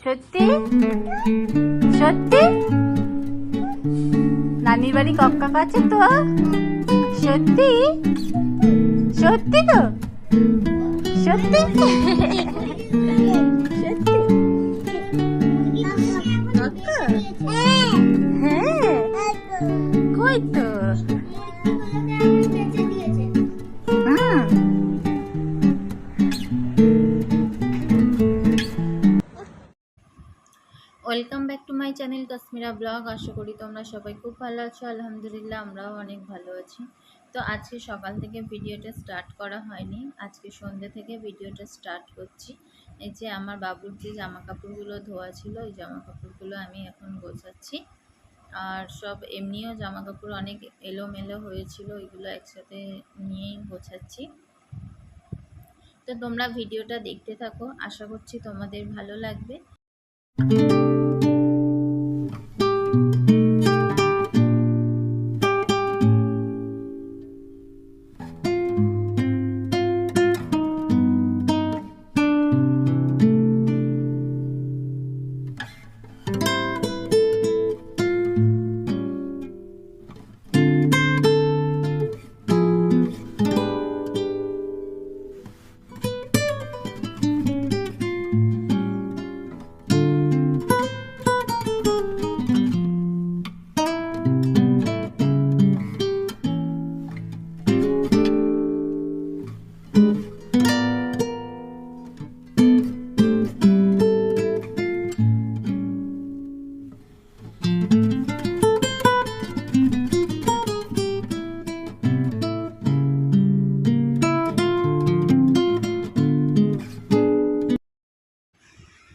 সত্যি সত্যি নানির বাড়ি কক্কা কাছে তো? সত্যি সত্যি তো? সত্যি সত্যি হ্যাঁ কই তো welcome back to my channel Kashmira vlog. আশা করি তোমরা সবাই খুব ভালো আছো। আলহামদুলিল্লাহ আমরাও অনেক ভালো আছি। তো আজকে সকাল থেকে ভিডিওটা স্টার্ট করা হয়নি, আজকে সন্ধ্যে থেকে ভিডিওটা স্টার্ট করছি। এই যে আমার বাবুর যে জামা কাপড়গুলো ধোয়া ছিল, ওই জামা কাপড়গুলো আমি এখন গোছাচ্ছি। আর সব এমনিও জামা কাপড় অনেক এলোমেলো হয়েছিল, ওইগুলো একসাথে নিয়েই গোছাচ্ছি। তো তোমরা ভিডিওটা দেখতে থাকো, আশা করছি তোমাদের ভালো লাগবে।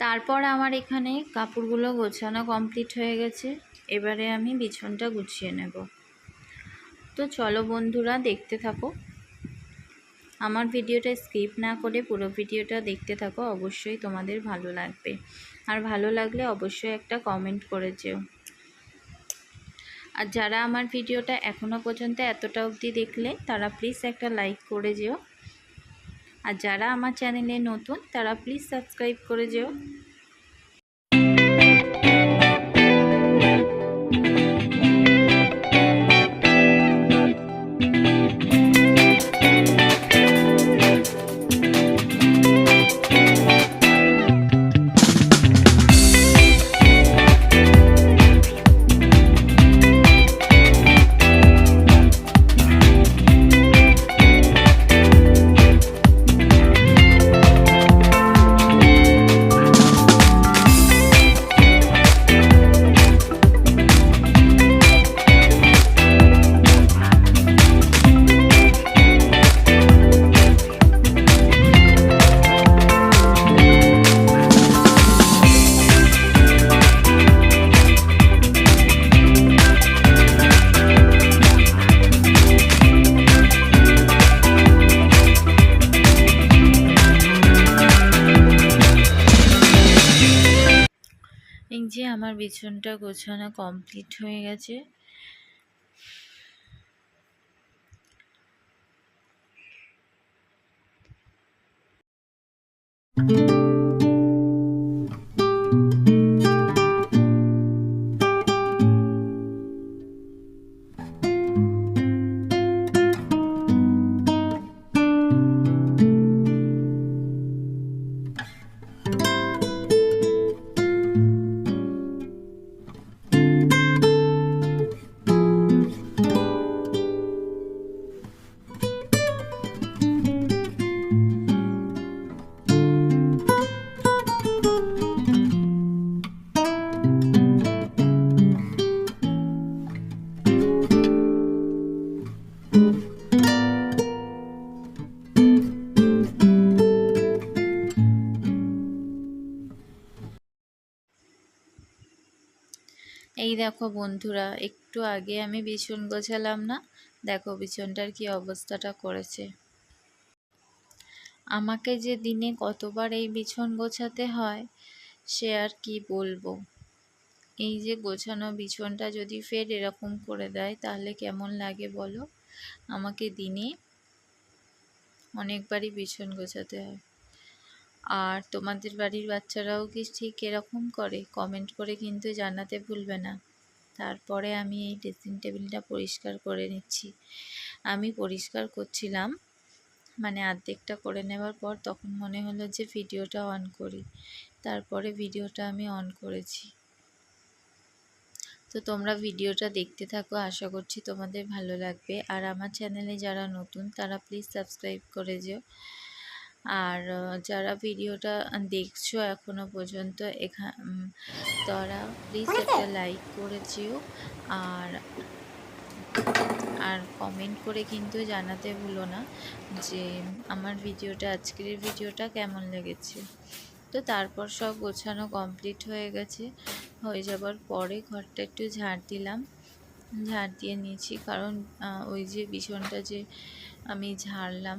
তারপর আমার এখানে কাপড়গুলো গোছানো কমপ্লিট হয়ে গেছে। এবারে আমি বিছানাটা গুছিয়ে নেব। তো চলো বন্ধুরা, দেখতে থাকো, আমার ভিডিওটা স্কিপ না করে পুরো ভিডিওটা দেখতে থাকো। অবশ্যই তোমাদের ভালো লাগবে, আর ভালো লাগলে অবশ্যই একটা কমেন্ট করে যেও। আর যারা আমার ভিডিওটা এখনও পর্যন্ত এতটা অবধি দেখলে তারা প্লিজ একটা লাইক করে যেও। আর যারা আমার চ্যানেলে নতুন তারা প্লিজ সাবস্ক্রাইব করে যেও। এই যে আমার বিছানাটা গোছানো কমপ্লিট হয়ে গেছে। এই দেখো বন্ধুরা, একটু আগে আমি বিছানা গোছালাম না, দেখো বিছানাটার কি অবস্থাটা করেছে। আমাকে যে দিনে কতবার এই বিছানা গোছাতে হয় সে আর কি বলবো। এই যে গোছানো বিছানাটা যদি ফের এরকম করে দেয় তাহলে কেমন লাগে বলো। আমাকে দিনে অনেকবারই বিছানা গোছাতে হয়। আর তোমাদের বাড়ির বাচ্চারাও কি ঠিক এরকম করে? কমেন্ট করে কিন্তু জানাতে ভুলবে না। তারপরে আমি এই ড্রেসিং টেবিলটা পরিষ্কার করে নিচ্ছি। আমি পরিষ্কার করছিলাম, মানে অর্ধেকটা করে নেওয়ার পর তখন মনে হলো যে ভিডিওটা অন করি। তারপরে ভিডিওটা আমি অন করেছি। তো তোমরা ভিডিওটা দেখতে থাকো, আশা করছি তোমাদের ভালো লাগবে। আর আমার চ্যানেলে যারা নতুন তারা প্লিজ সাবস্ক্রাইব করে যেও। আর যারা ভিডিওটা দেখছো এখনো পর্যন্ত তারা প্লিজ একটা লাইক করে যেও। আর আর কমেন্ট করে কিন্তু জানাতে ভুলো না যে আমার ভিডিওটা, আজকের ভিডিওটা কেমন লেগেছে। তো তারপর সব গোছানো কমপ্লিট হয়ে গেছে। হয়ে যাবার পরে ঘরটা একটু ঝাড় দিলাম, ঝাড় দিয়ে নিয়েছি, কারণ ওই যে বিছানাটা যে আমি ঝাড়লাম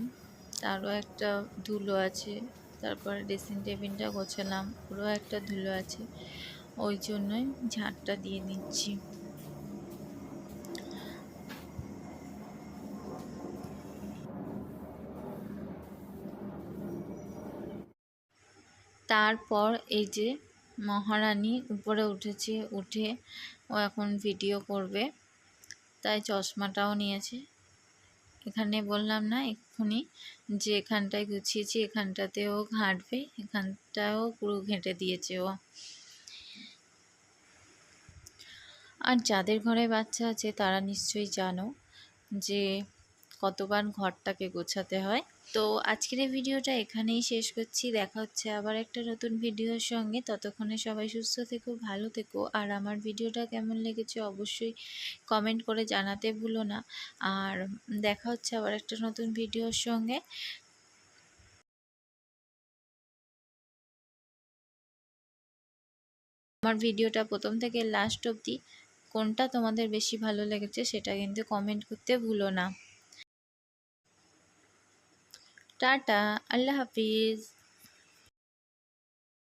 তারও একটা ধুলো আছে। তারপর ড্রেসিং টেবিলটা গোছালাম, ওরও একটা ধুলো আছে, ওই জন্যই ঝাড়টা দিয়ে নিচ্ছি। তারপর এই যে মহারানী উপরে উঠেছে, উঠে ও এখন ভিডিও করবে, তাই চশমাটাও নিয়েছে। এখানে বললাম না এক্ষুনি যে এখানটায় গুছিয়েছি, এখানটাতেও ঘাঁটবে, এখানটাও পুরো ঘেঁটে দিয়েছে ও। আর যাদের ঘরে বাচ্চা আছে তারা নিশ্চয়ই জানো যে কতবার ঘরটাকে গোছাতে হয়। তো আজকের এই ভিডিওটা এখানেই শেষ করছি। দেখা হচ্ছে আবার একটা নতুন ভিডিওর সঙ্গে। ততক্ষণে সবাই সুস্থ থেকো, ভালো থেকো। আর আমার ভিডিওটা কেমন লেগেছে অবশ্যই কমেন্ট করে জানাতে ভুলো না। আর দেখা হচ্ছে আবার একটা নতুন ভিডিওর সঙ্গে। আমার ভিডিওটা প্রথম থেকে লাস্ট অবধি কোনটা তোমাদের বেশি ভালো লেগেছে সেটা কিন্তু কমেন্ট করতে ভুলো না। টাটা, আল্লাহ হাফিজ।